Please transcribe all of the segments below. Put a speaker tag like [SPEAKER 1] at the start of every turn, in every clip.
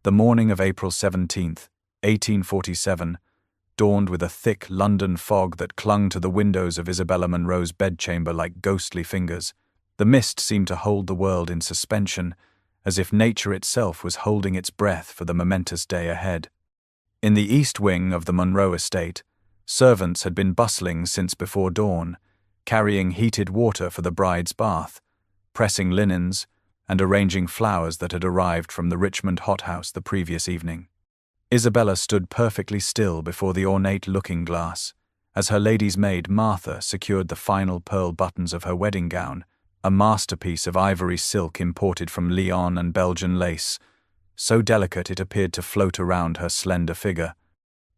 [SPEAKER 1] The morning of April 17th, 1847, dawned with a thick London fog that clung to the windows of Isabella Munro's bedchamber like ghostly fingers. The mist seemed to hold the world in suspension, as if nature itself was holding its breath for the momentous day ahead. In the east wing of the Munro estate, servants had been bustling since before dawn, carrying heated water for the bride's bath, pressing linens, and arranging flowers that had arrived from the Richmond hothouse the previous evening. Isabella stood perfectly still before the ornate looking-glass, as her lady's maid Martha secured the final pearl buttons of her wedding gown, a masterpiece of ivory silk imported from Lyon and Belgian lace, so delicate it appeared to float around her slender figure.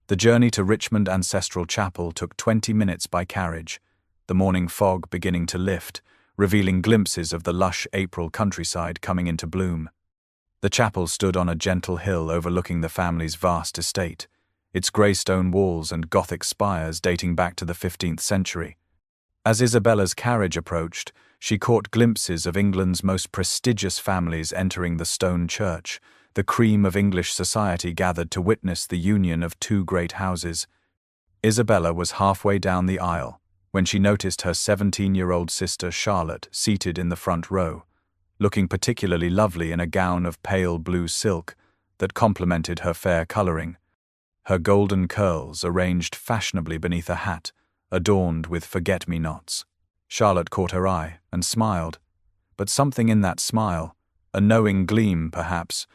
[SPEAKER 1] The journey to Richmond Ancestral Chapel took 20 minutes by carriage, the morning fog beginning to lift, revealing glimpses of the lush April countryside coming into bloom. The chapel stood on a gentle hill overlooking the family's vast estate, its grey stone walls and Gothic spires dating back to the 15th century. As Isabella's carriage approached, she caught glimpses of England's most prestigious families entering the stone church, the cream of English society gathered to witness the union of two great houses. Isabella was halfway down the aisle when she noticed her 17-year-old sister Charlotte seated in the front row, looking particularly lovely in a gown of pale blue silk that complemented her fair colouring. Her golden curls arranged fashionably beneath a hat, adorned with forget-me-nots. Charlotte caught her eye and smiled, but something in that smile, a knowing gleam perhaps,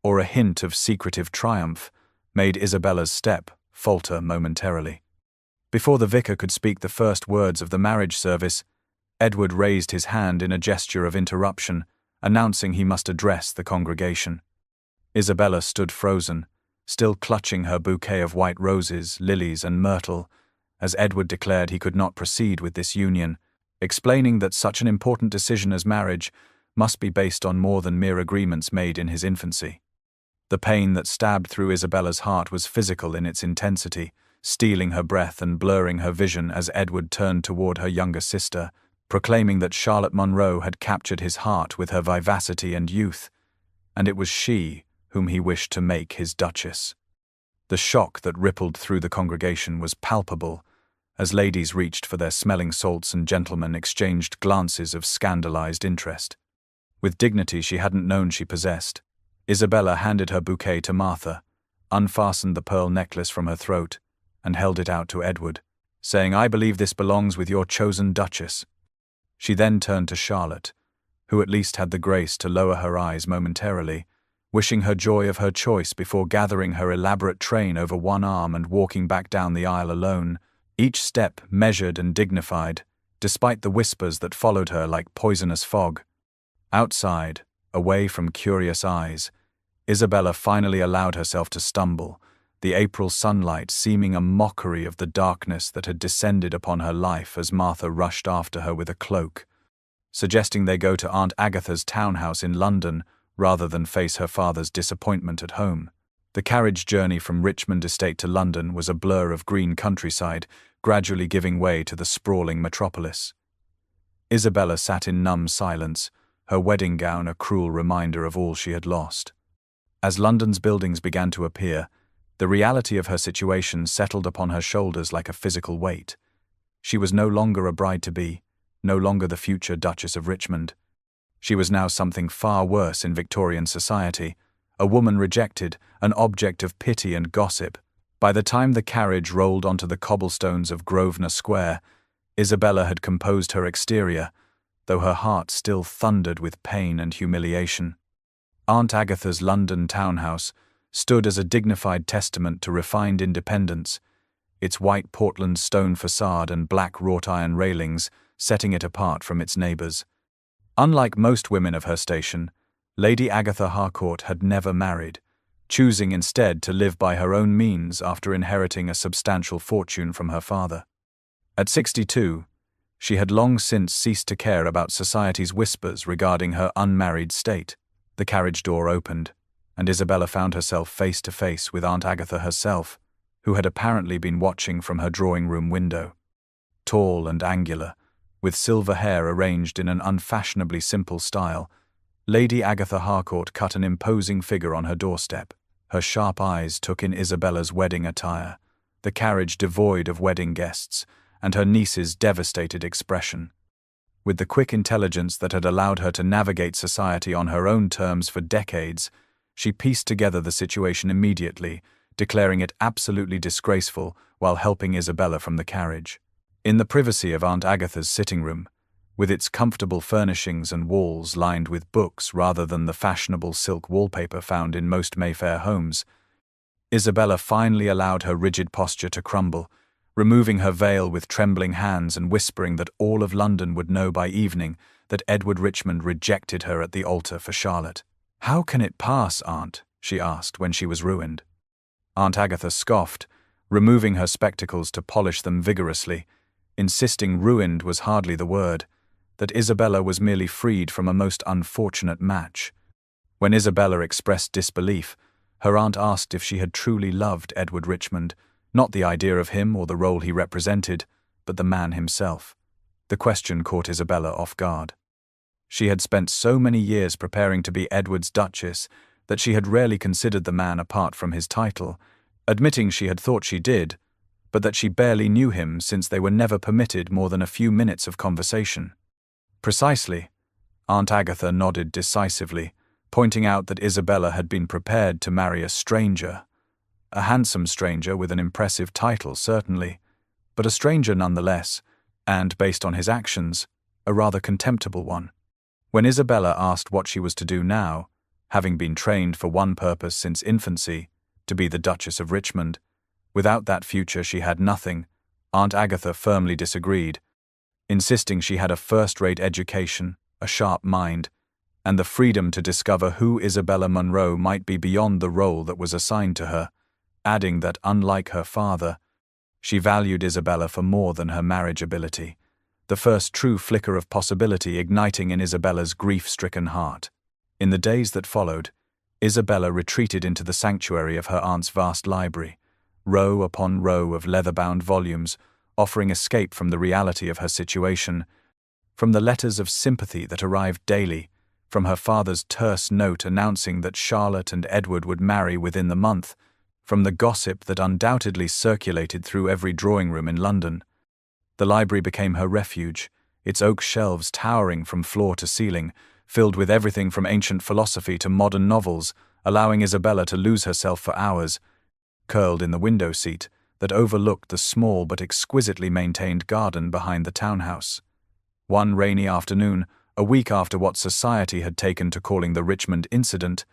[SPEAKER 1] or a hint of secretive triumph, made Isabella's step falter momentarily. Before the vicar could speak the first words of the marriage service, Edward raised his hand in a gesture of interruption, announcing he must address the congregation. Isabella stood frozen, still clutching her bouquet of white roses, lilies, and myrtle, as Edward declared he could not proceed with this union, explaining that such an important decision as marriage must be based on more than mere agreements made in his infancy. The pain that stabbed through Isabella's heart was physical in its intensity, stealing her breath and blurring her vision as Edward turned toward her younger sister, proclaiming that Charlotte Munro had captured his heart with her vivacity and youth, and it was she whom he wished to make his duchess. The shock that rippled through the congregation was palpable, as ladies reached for their smelling salts and gentlemen exchanged glances of scandalized interest. With dignity she hadn't known she possessed, Isabella handed her bouquet to Martha, unfastened the pearl necklace from her throat, and held it out to Edward, saying, "I believe this belongs with your chosen duchess." She then turned to Charlotte, who at least had the grace to lower her eyes momentarily, wishing her joy of her choice before gathering her elaborate train over one arm and walking back down the aisle alone, each step measured and dignified, despite the whispers that followed her like poisonous fog. Outside, away from curious eyes, Isabella finally allowed herself to stumble, the April sunlight seeming a mockery of the darkness that had descended upon her life as Martha rushed after her with a cloak, suggesting they go to Aunt Agatha's townhouse in London rather than face her father's disappointment at home. The carriage journey from Richmond estate to London was a blur of green countryside, gradually giving way to the sprawling metropolis. Isabella sat in numb silence, her wedding gown a cruel reminder of all she had lost. As London's buildings began to appear, the reality of her situation settled upon her shoulders like a physical weight. She was no longer a bride-to-be, no longer the future Duchess of Richmond. She was now something far worse in Victorian society, a woman rejected, an object of pity and gossip. By the time the carriage rolled onto the cobblestones of Grosvenor Square, Isabella had composed her exterior, though her heart still thundered with pain and humiliation. Aunt Agatha's London townhouse stood as a dignified testament to refined independence, its white Portland stone facade and black wrought-iron railings setting it apart from its neighbours. Unlike most women of her station, Lady Agatha Harcourt had never married, choosing instead to live by her own means after inheriting a substantial fortune from her father. At 62, she had long since ceased to care about society's whispers regarding her unmarried state. The carriage door opened, and Isabella found herself face to face with Aunt Agatha herself, who had apparently been watching from her drawing-room window. Tall and angular, with silver hair arranged in an unfashionably simple style, Lady Agatha Harcourt cut an imposing figure on her doorstep. Her sharp eyes took in Isabella's wedding attire, the carriage devoid of wedding guests, and her niece's devastated expression. With the quick intelligence that had allowed her to navigate society on her own terms for decades, she pieced together the situation immediately, declaring it absolutely disgraceful while helping Isabella from the carriage. In the privacy of Aunt Agatha's sitting room, with its comfortable furnishings and walls lined with books rather than the fashionable silk wallpaper found in most Mayfair homes, Isabella finally allowed her rigid posture to crumble, removing her veil with trembling hands and whispering that all of London would know by evening that Edward Richmond rejected her at the altar for Charlotte. "How can it pass, Aunt?" she asked when she was ruined. Aunt Agatha scoffed, removing her spectacles to polish them vigorously, insisting ruined was hardly the word, that Isabella was merely freed from a most unfortunate match. When Isabella expressed disbelief, her aunt asked if she had truly loved Edward Richmond, not the idea of him or the role he represented, but the man himself. The question caught Isabella off guard. She had spent so many years preparing to be Edward's Duchess that she had rarely considered the man apart from his title, admitting she had thought she did, but that she barely knew him since they were never permitted more than a few minutes of conversation. "Precisely," Aunt Agatha nodded decisively, pointing out that Isabella had been prepared to marry a stranger. A handsome stranger with an impressive title, certainly, but a stranger nonetheless, and, based on his actions, a rather contemptible one. When Isabella asked what she was to do now, having been trained for one purpose since infancy, to be the Duchess of Richmond, without that future she had nothing, Aunt Agatha firmly disagreed, insisting she had a first-rate education, a sharp mind, and the freedom to discover who Isabella Munro might be beyond the role that was assigned to her, adding that, unlike her father, she valued Isabella for more than her marriage ability, the first true flicker of possibility igniting in Isabella's grief-stricken heart. In the days that followed, Isabella retreated into the sanctuary of her aunt's vast library, row upon row of leather-bound volumes, offering escape from the reality of her situation, from the letters of sympathy that arrived daily, from her father's terse note announcing that Charlotte and Edward would marry within the month, from the gossip that undoubtedly circulated through every drawing-room in London. The library became her refuge, its oak shelves towering from floor to ceiling, filled with everything from ancient philosophy to modern novels, allowing Isabella to lose herself for hours, curled in the window seat that overlooked the small but exquisitely maintained garden behind the townhouse. One rainy afternoon, a week after what society had taken to calling the Richmond incident,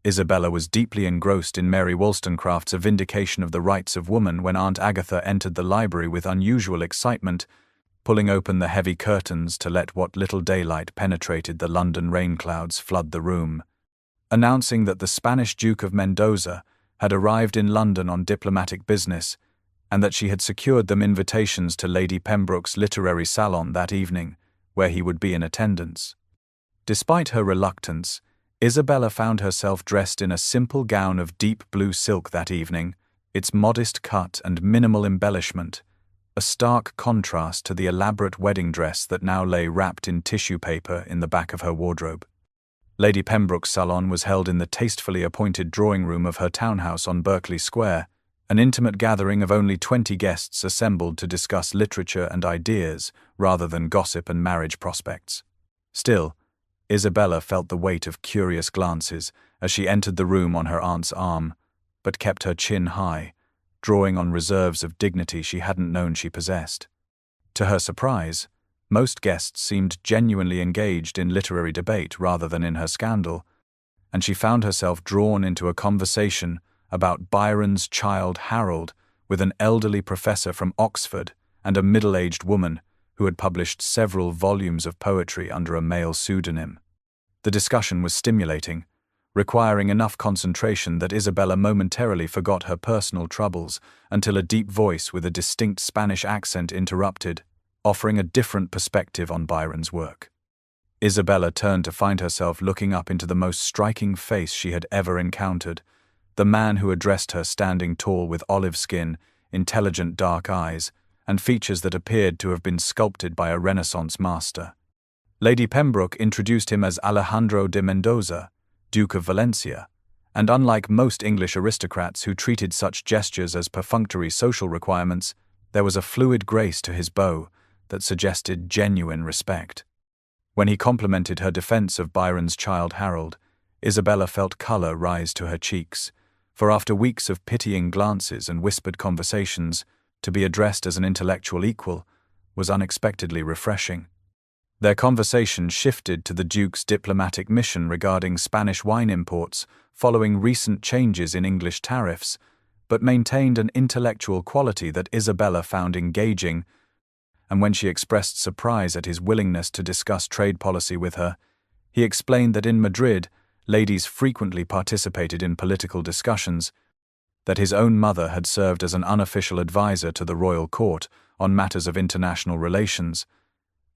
[SPEAKER 1] Isabella was deeply engrossed in Mary Wollstonecraft's A Vindication of the Rights of Woman when Aunt Agatha entered the library with unusual excitement, pulling open the heavy curtains to let what little daylight penetrated the London rain clouds flood the room, announcing that the Spanish Duke of Mendoza had arrived in London on diplomatic business, and that she had secured them invitations to Lady Pembroke's literary salon that evening, where he would be in attendance. Despite her reluctance, Isabella found herself dressed in a simple gown of deep blue silk that evening, its modest cut and minimal embellishment, a stark contrast to the elaborate wedding dress that now lay wrapped in tissue paper in the back of her wardrobe. Lady Pembroke's salon was held in the tastefully appointed drawing-room of her townhouse on Berkeley Square, an intimate gathering of only 20 guests assembled to discuss literature and ideas rather than gossip and marriage prospects. Still, Isabella felt the weight of curious glances as she entered the room on her aunt's arm, but kept her chin high, drawing on reserves of dignity she hadn't known she possessed. To her surprise, most guests seemed genuinely engaged in literary debate rather than in her scandal, and she found herself drawn into a conversation about Byron's Childe Harold with an elderly professor from Oxford and a middle-aged woman who had published several volumes of poetry under a male pseudonym. The discussion was stimulating, requiring enough concentration that Isabella momentarily forgot her personal troubles until a deep voice with a distinct Spanish accent interrupted, offering a different perspective on Byron's work. Isabella turned to find herself looking up into the most striking face she had ever encountered, the man who addressed her standing tall with olive skin, intelligent dark eyes, and features that appeared to have been sculpted by a Renaissance master. Lady Pembroke introduced him as Alejandro de Mendoza, Duke of Valencia, And unlike most English aristocrats who treated such gestures as perfunctory social requirements, there was a fluid grace to his bow that suggested genuine respect. When he complimented her defense of Byron's Childe Harold, Isabella felt colour rise to her cheeks, for after weeks of pitying glances and whispered conversations, to be addressed as an intellectual equal was unexpectedly refreshing. Their conversation shifted to the Duke's diplomatic mission regarding Spanish wine imports following recent changes in English tariffs, but maintained an intellectual quality that Isabella found engaging, and when she expressed surprise at his willingness to discuss trade policy with her, he explained that in Madrid, ladies frequently participated in political discussions, that his own mother had served as an unofficial advisor to the royal court on matters of international relations,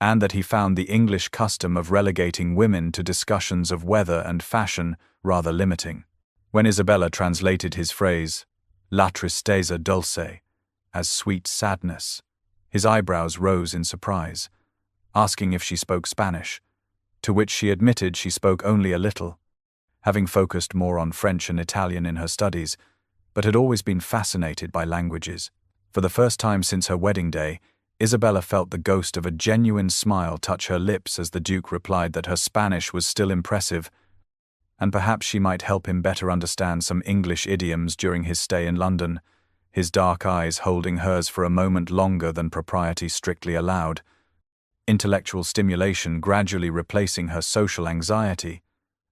[SPEAKER 1] and that he found the English custom of relegating women to discussions of weather and fashion rather limiting. When Isabella translated his phrase, la tristeza dulce, as sweet sadness, his eyebrows rose in surprise, asking if she spoke Spanish, to which she admitted she spoke only a little, having focused more on French and Italian in her studies, but had always been fascinated by languages. For the first time since her wedding day, Isabella felt the ghost of a genuine smile touch her lips as the Duke replied that her Spanish was still impressive, and perhaps she might help him better understand some English idioms during his stay in London, his dark eyes holding hers for a moment longer than propriety strictly allowed, intellectual stimulation gradually replacing her social anxiety,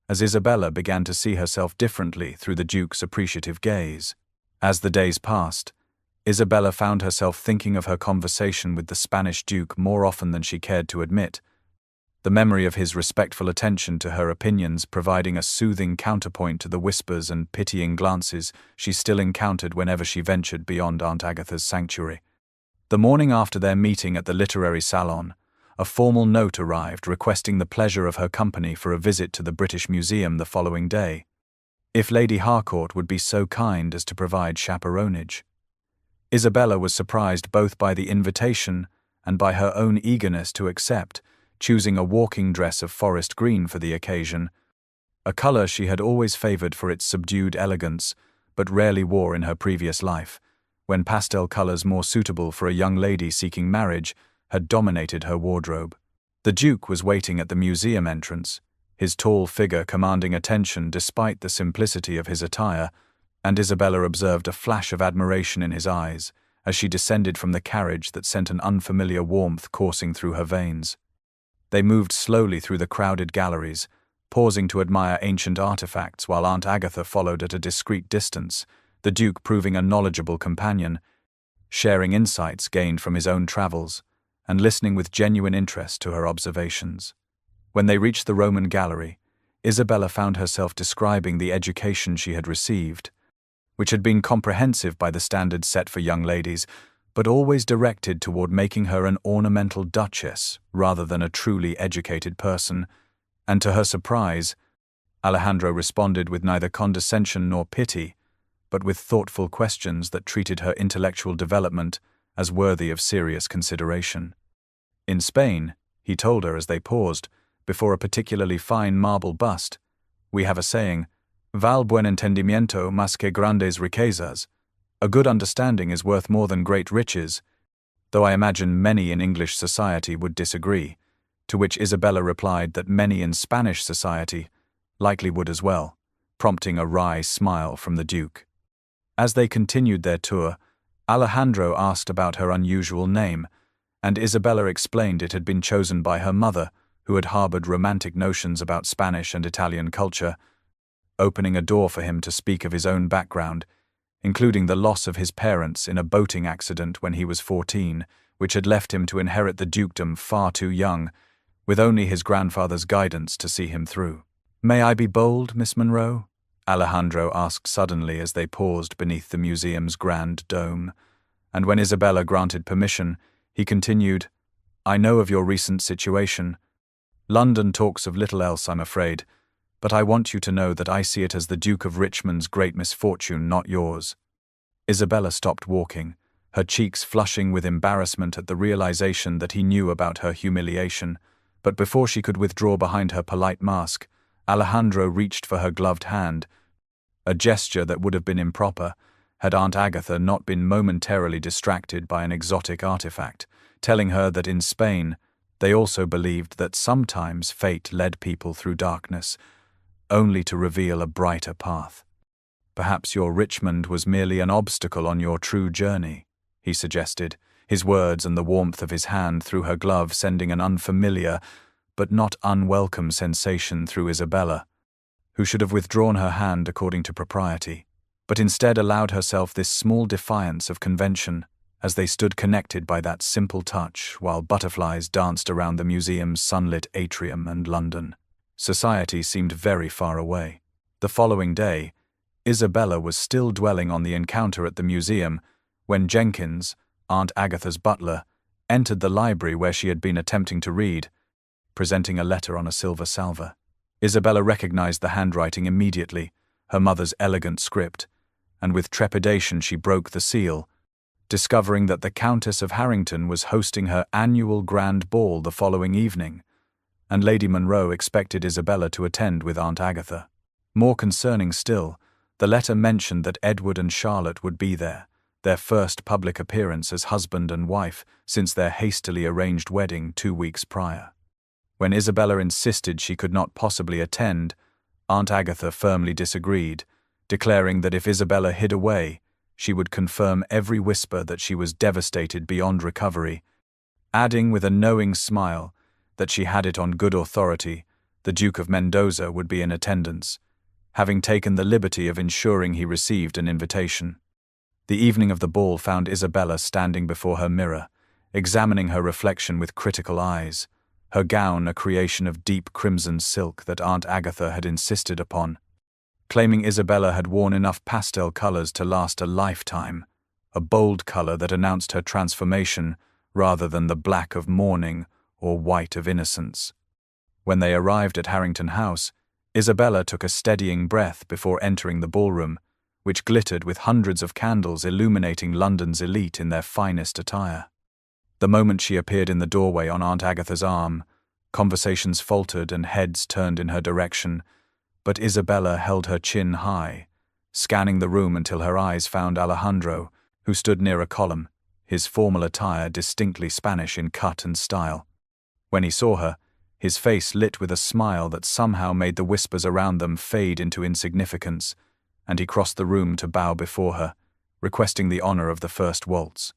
[SPEAKER 1] as Isabella began to see herself differently through the Duke's appreciative gaze. As the days passed, Isabella found herself thinking of her conversation with the Spanish Duke more often than she cared to admit, the memory of his respectful attention to her opinions providing a soothing counterpoint to the whispers and pitying glances she still encountered whenever she ventured beyond Aunt Agatha's sanctuary. The morning after their meeting at the literary salon, a formal note arrived requesting the pleasure of her company for a visit to the British Museum the following day, if Lady Harcourt would be so kind as to provide chaperonage. Isabella was surprised both by the invitation and by her own eagerness to accept, choosing a walking dress of forest green for the occasion, a colour she had always favoured for its subdued elegance, but rarely wore in her previous life, when pastel colours more suitable for a young lady seeking marriage had dominated her wardrobe. The Duke was waiting at the museum entrance, his tall figure commanding attention despite the simplicity of his attire, and Isabella observed a flash of admiration in his eyes as she descended from the carriage that sent an unfamiliar warmth coursing through her veins. They moved slowly through the crowded galleries, pausing to admire ancient artifacts while Aunt Agatha followed at a discreet distance, the Duke proving a knowledgeable companion, sharing insights gained from his own travels, and listening with genuine interest to her observations. When they reached the Roman gallery, Isabella found herself describing the education she had received, which had been comprehensive by the standards set for young ladies, but always directed toward making her an ornamental duchess rather than a truly educated person, and to her surprise, Alejandro responded with neither condescension nor pity, but with thoughtful questions that treated her intellectual development as worthy of serious consideration. In Spain, he told her as they paused, before a particularly fine marble bust, we have a saying, Val buen entendimiento más que grandes riquezas. A good understanding is worth more than great riches, though I imagine many in English society would disagree, to which Isabella replied that many in Spanish society likely would as well, prompting a wry smile from the Duke. As they continued their tour, Alejandro asked about her unusual name, and Isabella explained it had been chosen by her mother, who had harbored romantic notions about Spanish and Italian culture, opening a door for him to speak of his own background, including the loss of his parents in a boating accident when he was 14, which had left him to inherit the dukedom far too young, with only his grandfather's guidance to see him through. "May I be bold, Miss Monroe?" Alejandro asked suddenly as they paused beneath the museum's grand dome, and when Isabella granted permission, he continued, "I know of your recent situation. London talks of little else, I'm afraid, but I want you to know that I see it as the Duke of Richmond's great misfortune, not yours." Isabella stopped walking, her cheeks flushing with embarrassment at the realization that he knew about her humiliation, but before she could withdraw behind her polite mask, Alejandro reached for her gloved hand, a gesture that would have been improper had Aunt Agatha not been momentarily distracted by an exotic artifact, telling her that in Spain they also believed that sometimes fate led people through darkness, only to reveal a brighter path. "Perhaps your Richmond was merely an obstacle on your true journey," he suggested, his words and the warmth of his hand through her glove sending an unfamiliar but not unwelcome sensation through Isabella, who should have withdrawn her hand according to propriety, but instead allowed herself this small defiance of convention as they stood connected by that simple touch while butterflies danced around the museum's sunlit atrium and London. Society seemed very far away. The following day, Isabella was still dwelling on the encounter at the museum when Jenkins, Aunt Agatha's butler, entered the library where she had been attempting to read, presenting a letter on a silver salver. Isabella recognized the handwriting immediately, her mother's elegant script, and with trepidation she broke the seal, discovering that the Countess of Harrington was hosting her annual grand ball the following evening, and Lady Monroe expected Isabella to attend with Aunt Agatha. More concerning still, the letter mentioned that Edward and Charlotte would be there, their first public appearance as husband and wife since their hastily arranged wedding 2 weeks prior. When Isabella insisted she could not possibly attend, Aunt Agatha firmly disagreed, declaring that if Isabella hid away, she would confirm every whisper that she was devastated beyond recovery, adding with a knowing smile that she had it on good authority the Duke of Mendoza would be in attendance, having taken the liberty of ensuring he received an invitation. The evening of the ball found Isabella standing before her mirror, examining her reflection with critical eyes, her gown a creation of deep crimson silk that Aunt Agatha had insisted upon, claiming Isabella had worn enough pastel colors to last a lifetime, a bold color that announced her transformation rather than the black of mourning or white of innocence. When they arrived at Harrington House, Isabella took a steadying breath before entering the ballroom, which glittered with hundreds of candles illuminating London's elite in their finest attire. The moment she appeared in the doorway on Aunt Agatha's arm, conversations faltered and heads turned in her direction, but Isabella held her chin high, scanning the room until her eyes found Alejandro, who stood near a column, his formal attire distinctly Spanish in cut and style. When he saw her, his face lit with a smile that somehow made the whispers around them fade into insignificance, and he crossed the room to bow before her, requesting the honor of the first waltz.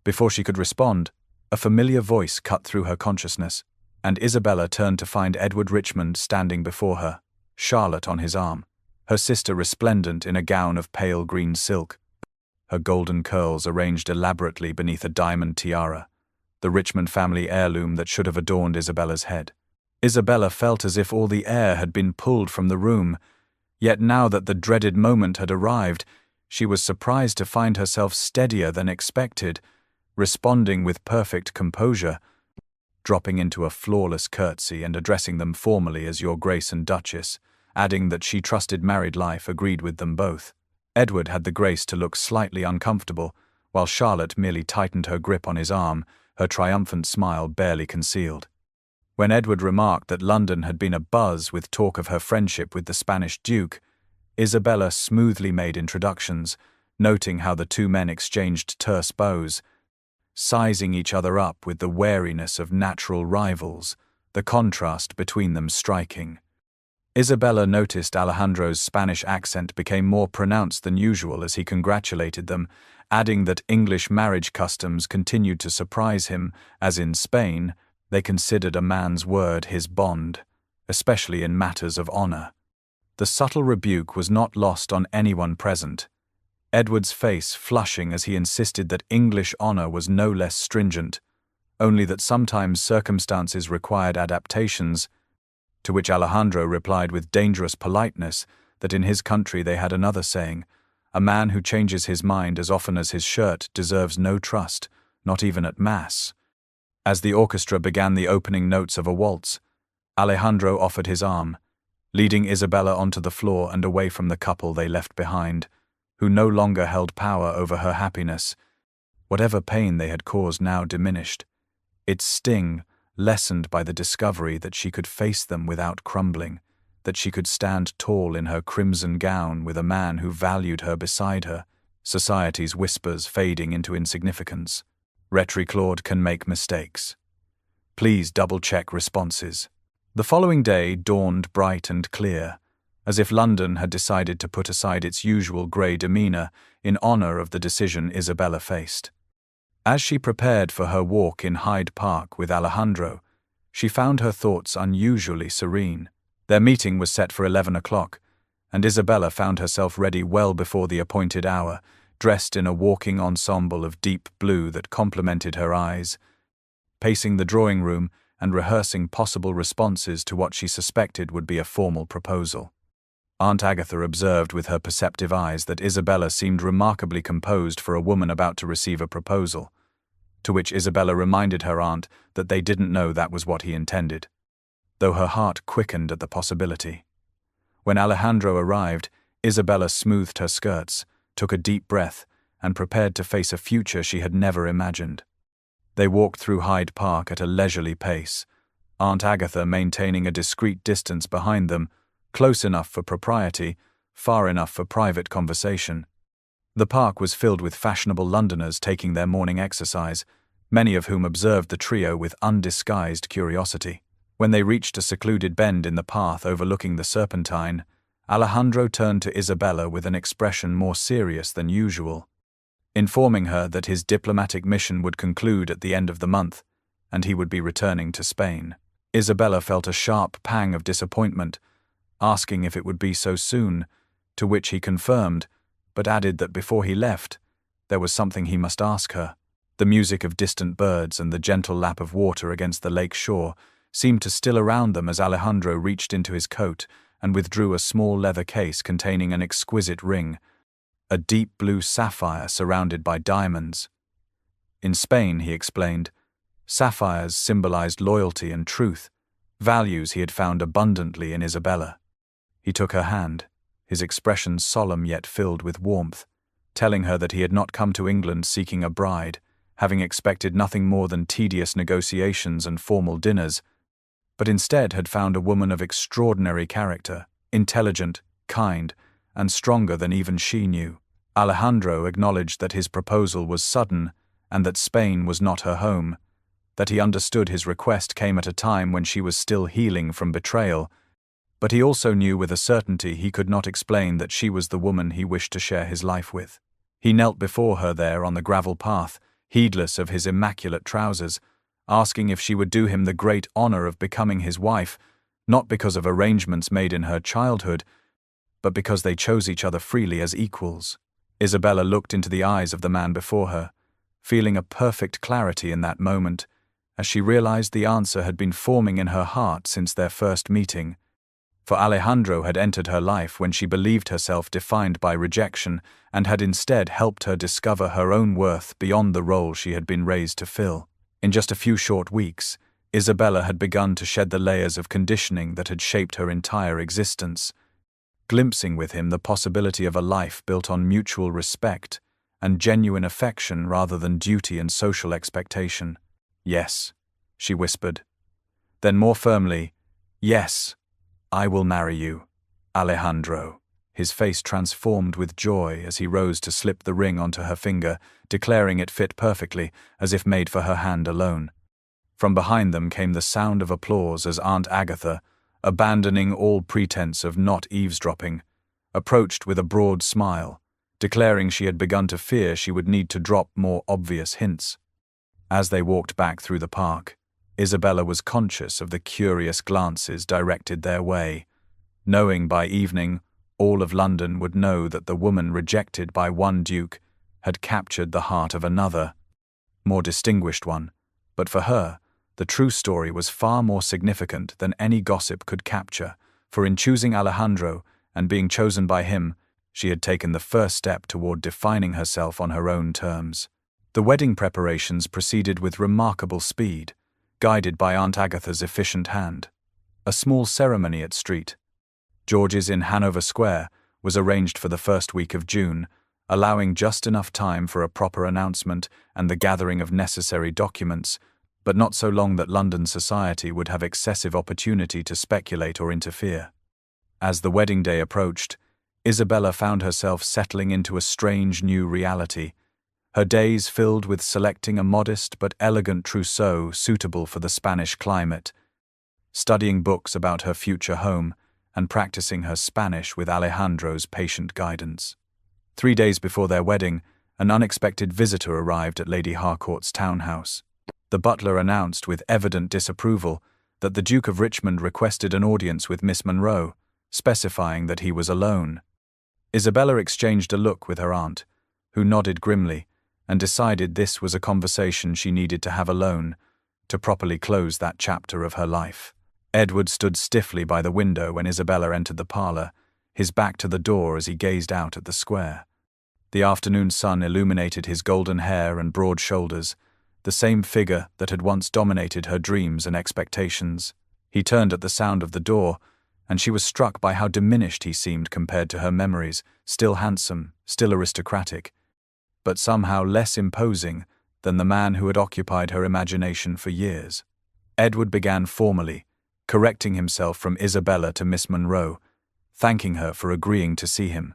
[SPEAKER 1] Before she could respond, a familiar voice cut through her consciousness, and Isabella turned to find Edward Richmond standing before her, Charlotte on his arm, her sister resplendent in a gown of pale green silk, her golden curls arranged elaborately beneath a diamond tiara, the Richmond family heirloom that should have adorned Isabella's head. Isabella felt as if all the air had been pulled from the room, yet now that the dreaded moment had arrived, she was surprised to find herself steadier than expected, responding with perfect composure, dropping into a flawless curtsy and addressing them formally as Your Grace and Duchess, adding that she trusted married life agreed with them both. Edward had the grace to look slightly uncomfortable, while Charlotte merely tightened her grip on his arm, her triumphant smile barely concealed. When Edward remarked that London had been abuzz with talk of her friendship with the Spanish Duke, Isabella smoothly made introductions, noting how the two men exchanged terse bows, sizing each other up with the wariness of natural rivals, the contrast between them striking. Isabella noticed Alejandro's Spanish accent became more pronounced than usual as he congratulated them, adding that English marriage customs continued to surprise him, as in Spain, they considered a man's word his bond, especially in matters of honor. The subtle rebuke was not lost on anyone present, Edward's face flushing as he insisted that English honor was no less stringent, only that sometimes circumstances required adaptations, to which Alejandro replied with dangerous politeness that in his country they had another saying, "A man who changes his mind as often as his shirt deserves no trust, not even at Mass." As the orchestra began the opening notes of a waltz, Alejandro offered his arm, leading Isabella onto the floor and away from the couple they left behind, who no longer held power over her happiness. Whatever pain they had caused now diminished, its sting lessened by the discovery that she could face them without crumbling, that she could stand tall in her crimson gown with a man who valued her beside her, society's whispers fading into insignificance. Claude can make mistakes. Please double-check responses. The following day dawned bright and clear, as if London had decided to put aside its usual grey demeanour in honour of the decision Isabella faced. As she prepared for her walk in Hyde Park with Alejandro, she found her thoughts unusually serene. Their meeting was set for 11 o'clock, and Isabella found herself ready well before the appointed hour, dressed in a walking ensemble of deep blue that complemented her eyes, pacing the drawing room and rehearsing possible responses to what she suspected would be a formal proposal. Aunt Agatha observed with her perceptive eyes that Isabella seemed remarkably composed for a woman about to receive a proposal, to which Isabella reminded her aunt that they didn't know that was what he intended, though her heart quickened at the possibility. When Alejandro arrived, Isabella smoothed her skirts, took a deep breath, and prepared to face a future she had never imagined. They walked through Hyde Park at a leisurely pace, Aunt Agatha maintaining a discreet distance behind them, close enough for propriety, far enough for private conversation. The park was filled with fashionable Londoners taking their morning exercise, many of whom observed the trio with undisguised curiosity. When they reached a secluded bend in the path overlooking the Serpentine, Alejandro turned to Isabella with an expression more serious than usual, informing her that his diplomatic mission would conclude at the end of the month, and he would be returning to Spain. Isabella felt a sharp pang of disappointment, asking if it would be so soon, to which he confirmed, but added that before he left, there was something he must ask her. The music of distant birds and the gentle lap of water against the lake shore seemed to still around them as Alejandro reached into his coat and withdrew a small leather case containing an exquisite ring, a deep blue sapphire surrounded by diamonds. In Spain, he explained, sapphires symbolized loyalty and truth, values he had found abundantly in Isabella. He took her hand, his expression solemn yet filled with warmth, telling her that he had not come to England seeking a bride, having expected nothing more than tedious negotiations and formal dinners, but instead had found a woman of extraordinary character, intelligent, kind, and stronger than even she knew. Alejandro acknowledged that his proposal was sudden and that Spain was not her home, that he understood his request came at a time when she was still healing from betrayal, but he also knew with a certainty he could not explain that she was the woman he wished to share his life with. He knelt before her there on the gravel path, heedless of his immaculate trousers, asking if she would do him the great honor of becoming his wife, not because of arrangements made in her childhood, but because they chose each other freely as equals. Isabella looked into the eyes of the man before her, feeling a perfect clarity in that moment, as she realized the answer had been forming in her heart since their first meeting. For Alejandro had entered her life when she believed herself defined by rejection and had instead helped her discover her own worth beyond the role she had been raised to fill. In just a few short weeks, Isabella had begun to shed the layers of conditioning that had shaped her entire existence, glimpsing with him the possibility of a life built on mutual respect and genuine affection rather than duty and social expectation. "Yes," she whispered. Then more firmly, "Yes, I will marry you, Alejandro." His face transformed with joy as he rose to slip the ring onto her finger, declaring it fit perfectly, as if made for her hand alone. From behind them came the sound of applause as Aunt Agatha, abandoning all pretense of not eavesdropping, approached with a broad smile, declaring she had begun to fear she would need to drop more obvious hints. As they walked back through the park, Isabella was conscious of the curious glances directed their way, knowing by evening all of London would know that the woman rejected by one duke had captured the heart of another, more distinguished one, but for her, the true story was far more significant than any gossip could capture, for in choosing Alejandro and being chosen by him, she had taken the first step toward defining herself on her own terms. The wedding preparations proceeded with remarkable speed, guided by Aunt Agatha's efficient hand. A small ceremony at St. George's in Hanover Square was arranged for the first week of June, allowing just enough time for a proper announcement and the gathering of necessary documents, but not so long that London society would have excessive opportunity to speculate or interfere. As the wedding day approached, Isabella found herself settling into a strange new reality, her days filled with selecting a modest but elegant trousseau suitable for the Spanish climate, studying books about her future home, and practicing her Spanish with Alejandro's patient guidance. 3 days before their wedding, an unexpected visitor arrived at Lady Harcourt's townhouse. The butler announced with evident disapproval that the Duke of Richmond requested an audience with Miss Monroe, specifying that he was alone. Isabella exchanged a look with her aunt, who nodded grimly, and decided this was a conversation she needed to have alone to properly close that chapter of her life. Edward stood stiffly by the window when Isabella entered the parlour, his back to the door as he gazed out at the square. The afternoon sun illuminated his golden hair and broad shoulders, the same figure that had once dominated her dreams and expectations. He turned at the sound of the door, and she was struck by how diminished he seemed compared to her memories, still handsome, still aristocratic, but somehow less imposing than the man who had occupied her imagination for years. Edward began formally, correcting himself from Isabella to Miss Monroe, thanking her for agreeing to see him.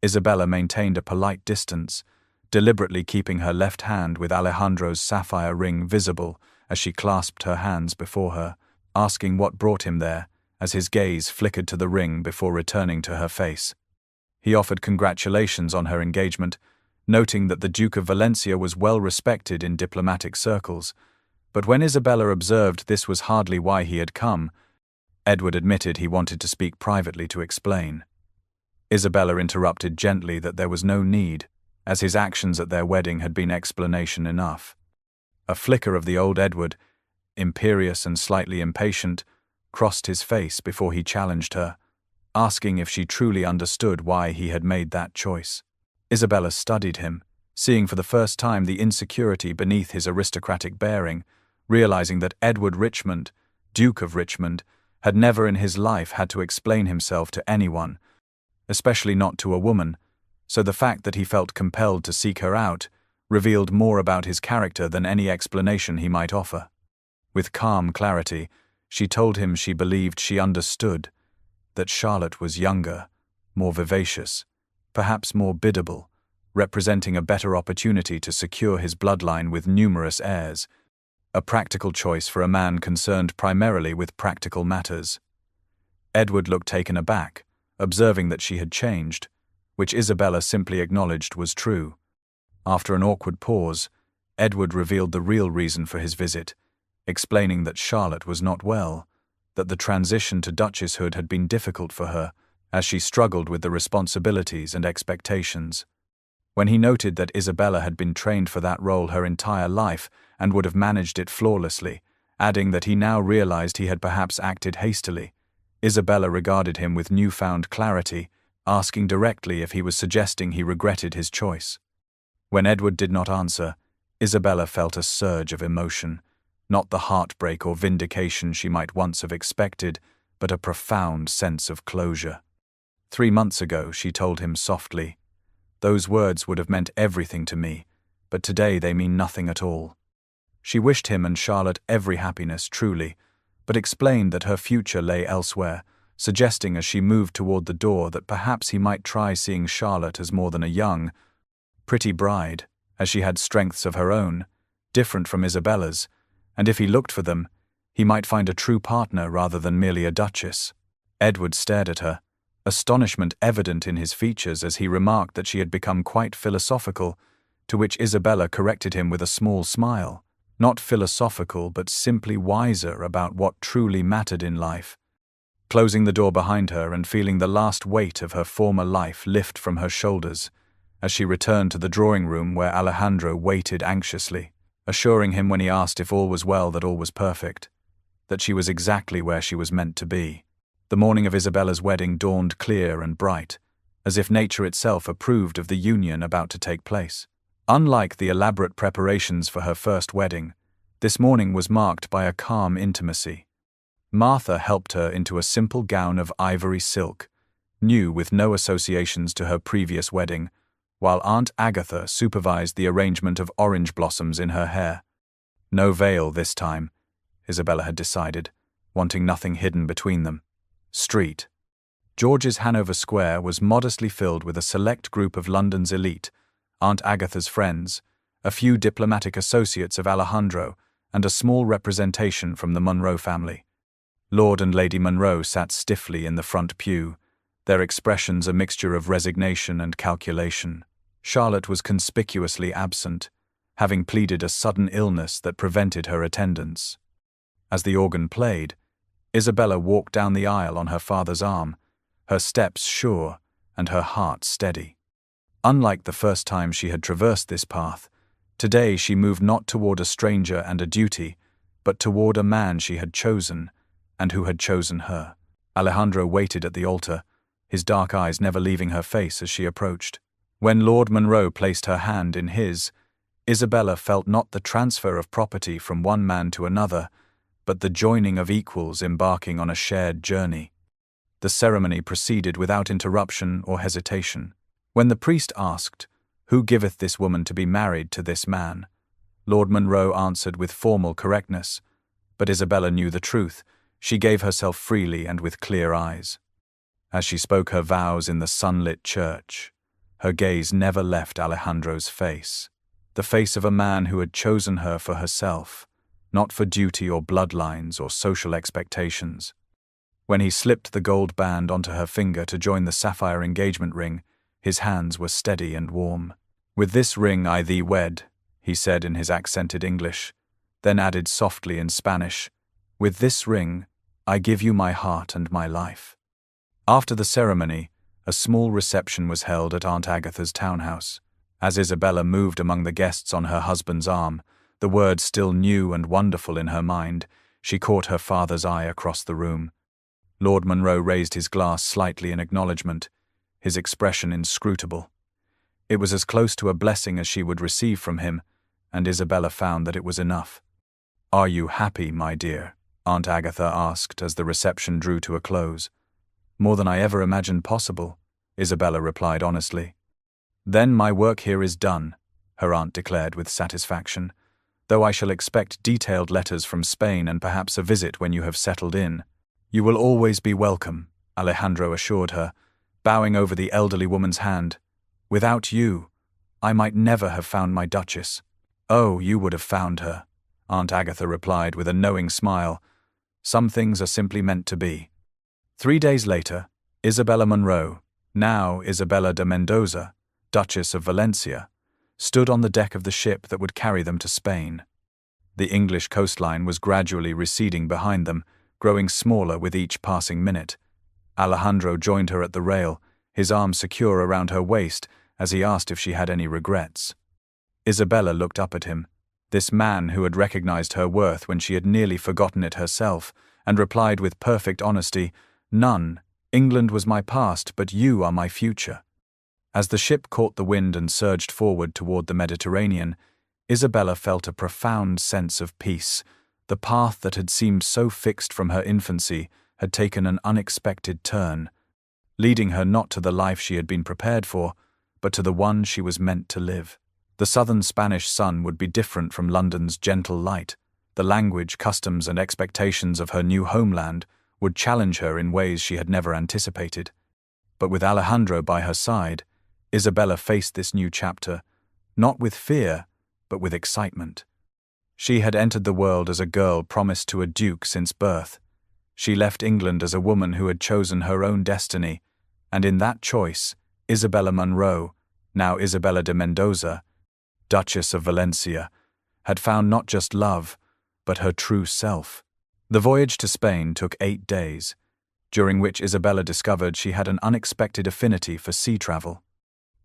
[SPEAKER 1] Isabella maintained a polite distance, deliberately keeping her left hand with Alejandro's sapphire ring visible as she clasped her hands before her, asking what brought him there, as his gaze flickered to the ring before returning to her face. He offered congratulations on her engagement, noting that the Duke of Valencia was well respected in diplomatic circles, but when Isabella observed this was hardly why he had come, Edward admitted he wanted to speak privately to explain. Isabella interrupted gently that there was no need, as his actions at their wedding had been explanation enough. A flicker of the old Edward, imperious and slightly impatient, crossed his face before he challenged her, asking if she truly understood why he had made that choice. Isabella studied him, seeing for the first time the insecurity beneath his aristocratic bearing, realizing that Edward Richmond, Duke of Richmond, had never in his life had to explain himself to anyone, especially not to a woman, so the fact that he felt compelled to seek her out revealed more about his character than any explanation he might offer. With calm clarity, she told him she believed she understood, that Charlotte was younger, more vivacious, perhaps more biddable, representing a better opportunity to secure his bloodline with numerous heirs, a practical choice for a man concerned primarily with practical matters. Edward looked taken aback, observing that she had changed, which Isabella simply acknowledged was true. After an awkward pause, Edward revealed the real reason for his visit, explaining that Charlotte was not well, that the transition to duchesshood had been difficult for her, as she struggled with the responsibilities and expectations. When he noted that Isabella had been trained for that role her entire life and would have managed it flawlessly, adding that he now realized he had perhaps acted hastily, Isabella regarded him with newfound clarity, asking directly if he was suggesting he regretted his choice. When Edward did not answer, Isabella felt a surge of emotion, not the heartbreak or vindication she might once have expected, but a profound sense of closure. 3 months ago, she told him softly, "Those words would have meant everything to me, but today they mean nothing at all." She wished him and Charlotte every happiness, truly, but explained that her future lay elsewhere, suggesting as she moved toward the door that perhaps he might try seeing Charlotte as more than a young, pretty bride, as she had strengths of her own, different from Isabella's, and if he looked for them, he might find a true partner rather than merely a duchess. Edward stared at her, astonishment evident in his features as he remarked that she had become quite philosophical, to which Isabella corrected him with a small smile. Not philosophical, but simply wiser about what truly mattered in life. Closing the door behind her and feeling the last weight of her former life lift from her shoulders, as she returned to the drawing room where Alejandro waited anxiously, assuring him when he asked if all was well that all was perfect, that she was exactly where she was meant to be. The morning of Isabella's wedding dawned clear and bright, as if nature itself approved of the union about to take place. Unlike the elaborate preparations for her first wedding, this morning was marked by a calm intimacy. Martha helped her into a simple gown of ivory silk, new with no associations to her previous wedding, while Aunt Agatha supervised the arrangement of orange blossoms in her hair. No veil this time, Isabella had decided, wanting nothing hidden between them. Street. George's Hanover Square was modestly filled with a select group of London's elite, Aunt Agatha's friends, a few diplomatic associates of Alejandro, and a small representation from the Monroe family. Lord and Lady Monroe sat stiffly in the front pew, their expressions a mixture of resignation and calculation. Charlotte was conspicuously absent, having pleaded a sudden illness that prevented her attendance. As the organ played, Isabella walked down the aisle on her father's arm, her steps sure and her heart steady. Unlike the first time she had traversed this path, today she moved not toward a stranger and a duty, but toward a man she had chosen, and who had chosen her. Alejandro waited at the altar, his dark eyes never leaving her face as she approached. When Lord Monroe placed her hand in his, Isabella felt not the transfer of property from one man to another, but the joining of equals embarking on a shared journey. The ceremony proceeded without interruption or hesitation. When the priest asked, "Who giveth this woman to be married to this man?" Lord Monroe answered with formal correctness, but Isabella knew the truth. She gave herself freely and with clear eyes. As she spoke her vows in the sunlit church, her gaze never left Alejandro's face, the face of a man who had chosen her for herself, not for duty or bloodlines or social expectations. When he slipped the gold band onto her finger to join the sapphire engagement ring, his hands were steady and warm. "With this ring I thee wed," he said in his accented English, then added softly in Spanish, "With this ring I give you my heart and my life." After the ceremony, a small reception was held at Aunt Agatha's townhouse. As Isabella moved among the guests on her husband's arm, the words still new and wonderful in her mind, she caught her father's eye across the room. Lord Monroe raised his glass slightly in acknowledgement, his expression inscrutable. It was as close to a blessing as she would receive from him, and Isabella found that it was enough. "Are you happy, my dear?" Aunt Agatha asked as the reception drew to a close. "More than I ever imagined possible," Isabella replied honestly. "Then my work here is done," her aunt declared with satisfaction, "though I shall expect detailed letters from Spain and perhaps a visit when you have settled in." "You will always be welcome," Alejandro assured her, bowing over the elderly woman's hand. "Without you, I might never have found my Duchess." "Oh, you would have found her," Aunt Agatha replied with a knowing smile. "Some things are simply meant to be." 3 days later, Isabella Monroe, now Isabella de Mendoza, Duchess of Valencia, stood on the deck of the ship that would carry them to Spain. The English coastline was gradually receding behind them, growing smaller with each passing minute. Alejandro joined her at the rail, his arm secure around her waist as he asked if she had any regrets. Isabella looked up at him, this man who had recognized her worth when she had nearly forgotten it herself, and replied with perfect honesty, "None. England was my past, but you are my future." As the ship caught the wind and surged forward toward the Mediterranean, Isabella felt a profound sense of peace. The path that had seemed so fixed from her infancy had taken an unexpected turn, leading her not to the life she had been prepared for, but to the one she was meant to live. The southern Spanish sun would be different from London's gentle light. The language, customs, and expectations of her new homeland would challenge her in ways she had never anticipated. But with Alejandro by her side, Isabella faced this new chapter, not with fear, but with excitement. She had entered the world as a girl promised to a duke since birth. She left England as a woman who had chosen her own destiny, and in that choice, Isabella Monroe, now Isabella de Mendoza, Duchess of Valencia, had found not just love, but her true self. The voyage to Spain took 8 days, during which Isabella discovered she had an unexpected affinity for sea travel.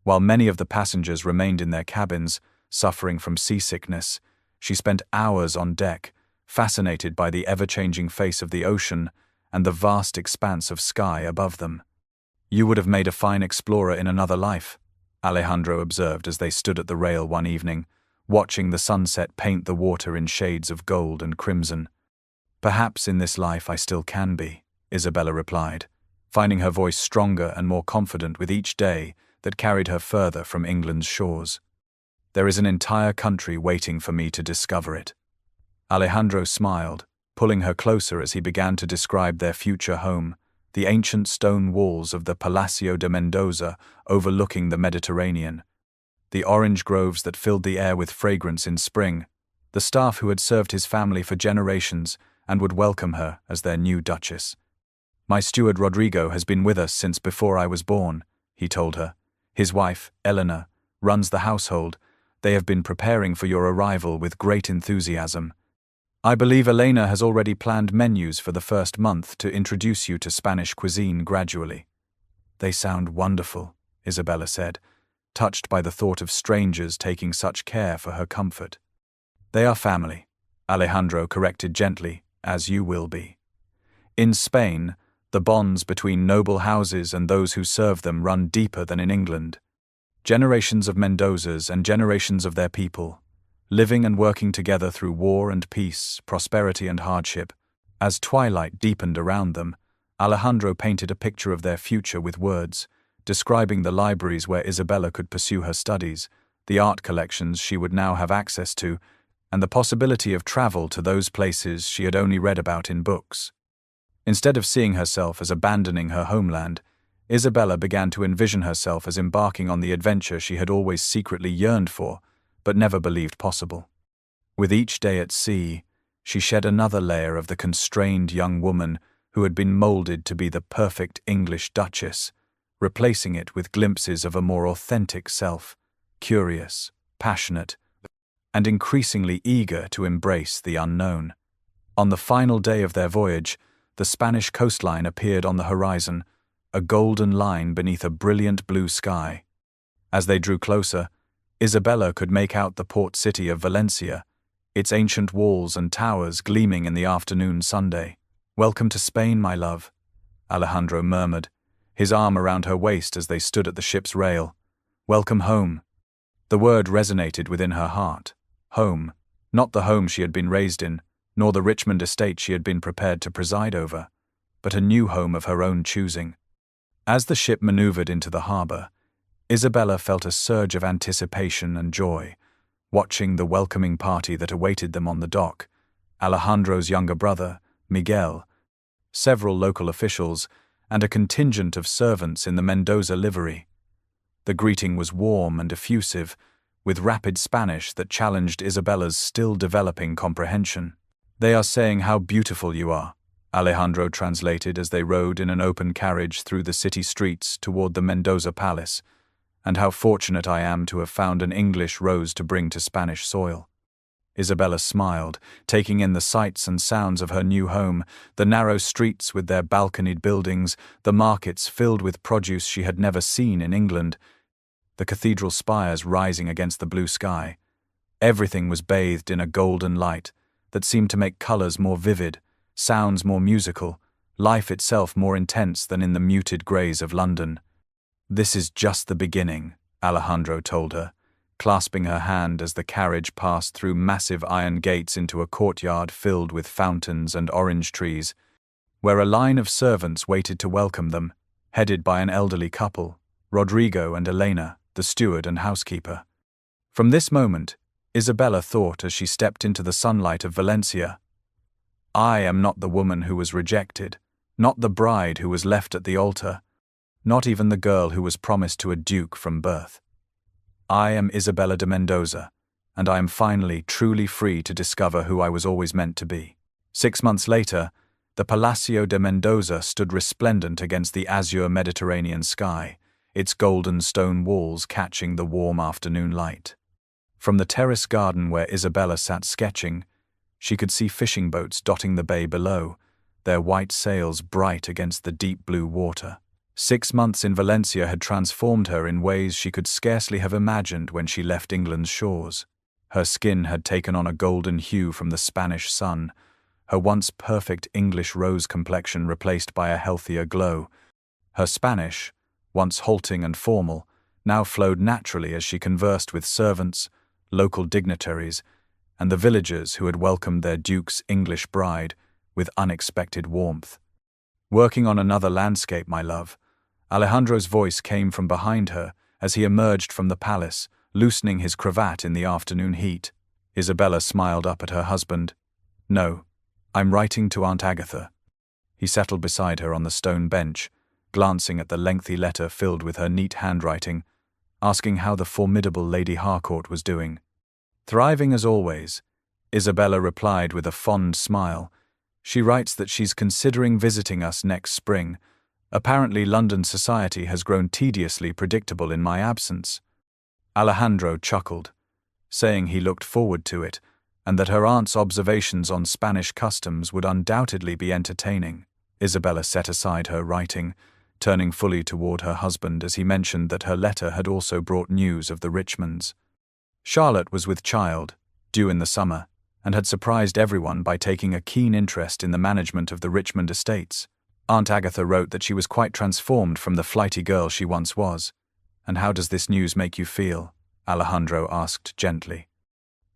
[SPEAKER 1] While many of the passengers remained in their cabins, suffering from seasickness, she spent hours on deck, fascinated by the ever-changing face of the ocean and the vast expanse of sky above them. "You would have made a fine explorer in another life," Alejandro observed as they stood at the rail one evening, watching the sunset paint the water in shades of gold and crimson. "Perhaps in this life I still can be," Isabella replied, finding her voice stronger and more confident with each day that carried her further from England's shores. "There is an entire country waiting for me to discover it." Alejandro smiled, pulling her closer as he began to describe their future home, the ancient stone walls of the Palacio de Mendoza overlooking the Mediterranean, the orange groves that filled the air with fragrance in spring, the staff who had served his family for generations and would welcome her as their new duchess. "My steward Rodrigo has been with us since before I was born," he told her. "His wife, Eleanor, runs the household. They have been preparing for your arrival with great enthusiasm. I believe Elena has already planned menus for the first month to introduce you to Spanish cuisine gradually." "They sound wonderful," Isabella said, touched by the thought of strangers taking such care for her comfort. "They are family," Alejandro corrected gently, "as you will be. In Spain, the bonds between noble houses and those who serve them run deeper than in England. Generations of Mendozas and generations of their people, living and working together through war and peace, prosperity and hardship. As twilight deepened around them, Alejandro painted a picture of their future with words, describing the libraries where Isabella could pursue her studies, the art collections she would now have access to, and the possibility of travel to those places she had only read about in books. Instead of seeing herself as abandoning her homeland, Isabella began to envision herself as embarking on the adventure she had always secretly yearned for, but never believed possible. With each day at sea, she shed another layer of the constrained young woman who had been molded to be the perfect English duchess, replacing it with glimpses of a more authentic self, curious, passionate, and increasingly eager to embrace the unknown. On the final day of their voyage, the Spanish coastline appeared on the horizon, a golden line beneath a brilliant blue sky. As they drew closer, Isabella could make out the port city of Valencia, its ancient walls and towers gleaming in the afternoon sunday. "Welcome to Spain, my love," Alejandro murmured, his arm around her waist as they stood at the ship's rail. "Welcome home." The word resonated within her heart. Home, not the home she had been raised in, nor the Richmond estate she had been prepared to preside over, but a new home of her own choosing. As the ship maneuvered into the harbor, Isabella felt a surge of anticipation and joy, watching the welcoming party that awaited them on the dock: Alejandro's younger brother, Miguel, several local officials, and a contingent of servants in the Mendoza livery. The greeting was warm and effusive, with rapid Spanish that challenged Isabella's still-developing comprehension. "They are saying how beautiful you are," Alejandro translated as they rode in an open carriage through the city streets toward the Mendoza Palace, "and how fortunate I am to have found an English rose to bring to Spanish soil." Isabella smiled, taking in the sights and sounds of her new home, the narrow streets with their balconied buildings, the markets filled with produce she had never seen in England, the cathedral spires rising against the blue sky. Everything was bathed in a golden light that seemed to make colors more vivid, sounds more musical, life itself more intense than in the muted grays of London. "This is just the beginning," Alejandro told her, clasping her hand as the carriage passed through massive iron gates into a courtyard filled with fountains and orange trees, where a line of servants waited to welcome them, headed by an elderly couple, Rodrigo and Elena, the steward and housekeeper. From this moment, Isabella thought as she stepped into the sunlight of Valencia, "I am not the woman who was rejected, not the bride who was left at the altar, not even the girl who was promised to a duke from birth. I am Isabella de Mendoza, and I am finally truly free to discover who I was always meant to be." 6 months later, the Palacio de Mendoza stood resplendent against the azure Mediterranean sky, its golden stone walls catching the warm afternoon light. From the terrace garden where Isabella sat sketching, she could see fishing boats dotting the bay below, their white sails bright against the deep blue water. 6 months in Valencia had transformed her in ways she could scarcely have imagined when she left England's shores. Her skin had taken on a golden hue from the Spanish sun, her once perfect English rose complexion replaced by a healthier glow. Her Spanish, once halting and formal, now flowed naturally as she conversed with servants, local dignitaries, and the villagers who had welcomed their duke's English bride with unexpected warmth. "Working on another landscape, my love." Alejandro's voice came from behind her as he emerged from the palace, loosening his cravat in the afternoon heat. Isabella smiled up at her husband. "No, I'm writing to Aunt Agatha." He settled beside her on the stone bench, glancing at the lengthy letter filled with her neat handwriting, asking how the formidable Lady Harcourt was doing. "Thriving as always," Isabella replied with a fond smile. "She writes that she's considering visiting us next spring. Apparently London society has grown tediously predictable in my absence." Alejandro chuckled, saying he looked forward to it, and that her aunt's observations on Spanish customs would undoubtedly be entertaining. Isabella set aside her writing, turning fully toward her husband as he mentioned that her letter had also brought news of the Richmonds. Charlotte was with child, due in the summer, and had surprised everyone by taking a keen interest in the management of the Richmond estates. Aunt Agatha wrote that she was quite transformed from the flighty girl she once was. "And how does this news make you feel?" Alejandro asked gently.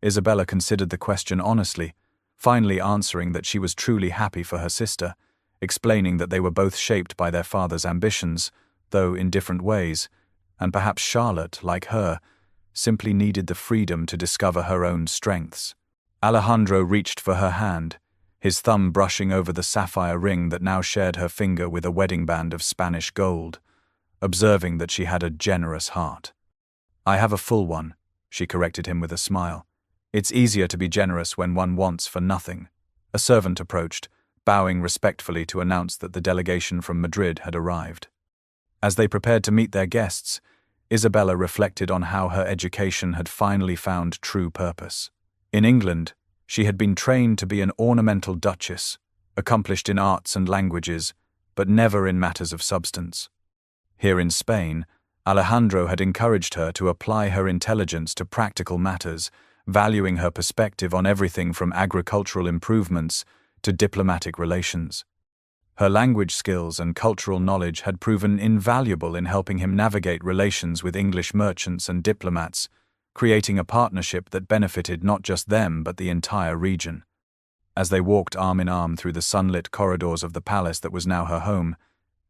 [SPEAKER 1] Isabella considered the question honestly, finally answering that she was truly happy for her sister, explaining that they were both shaped by their father's ambitions, though in different ways, and perhaps Charlotte, like her, simply needed the freedom to discover her own strengths. Alejandro reached for her hand, his thumb brushing over the sapphire ring that now shared her finger with a wedding band of Spanish gold, observing that she had a generous heart. "I have a full one," she corrected him with a smile. "It's easier to be generous when one wants for nothing." A servant approached, bowing respectfully to announce that the delegation from Madrid had arrived. As they prepared to meet their guests, Isabella reflected on how her education had finally found true purpose. In England, she had been trained to be an ornamental duchess, accomplished in arts and languages, but never in matters of substance. Here in Spain, Alejandro had encouraged her to apply her intelligence to practical matters, valuing her perspective on everything from agricultural improvements to diplomatic relations. Her language skills and cultural knowledge had proven invaluable in helping him navigate relations with English merchants and diplomats, creating a partnership that benefited not just them but the entire region. As they walked arm in arm through the sunlit corridors of the palace that was now her home,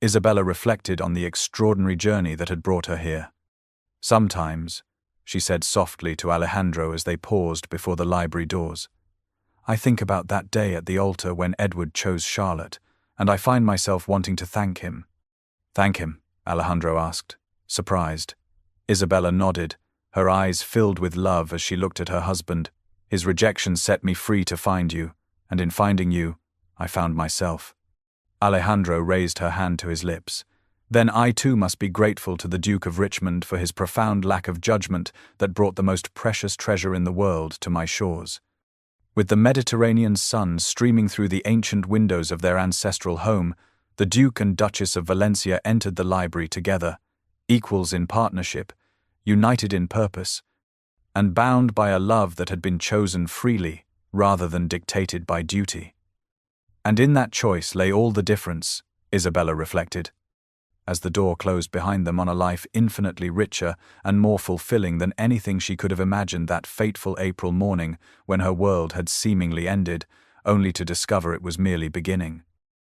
[SPEAKER 1] Isabella reflected on the extraordinary journey that had brought her here. "Sometimes," she said softly to Alejandro as they paused before the library doors, "I think about that day at the altar when Edward chose Charlotte, and I find myself wanting to thank him." "Thank him?" Alejandro asked, surprised. Isabella nodded, her eyes filled with love as she looked at her husband. "His rejection set me free to find you, and in finding you, I found myself." Alejandro raised her hand to his lips. "Then I too must be grateful to the Duke of Richmond for his profound lack of judgment that brought the most precious treasure in the world to my shores." With the Mediterranean sun streaming through the ancient windows of their ancestral home, the Duke and Duchess of Valencia entered the library together, equals in partnership, united in purpose, and bound by a love that had been chosen freely rather than dictated by duty. And in that choice lay all the difference, Isabella reflected, as the door closed behind them on a life infinitely richer and more fulfilling than anything she could have imagined that fateful April morning when her world had seemingly ended, only to discover it was merely beginning.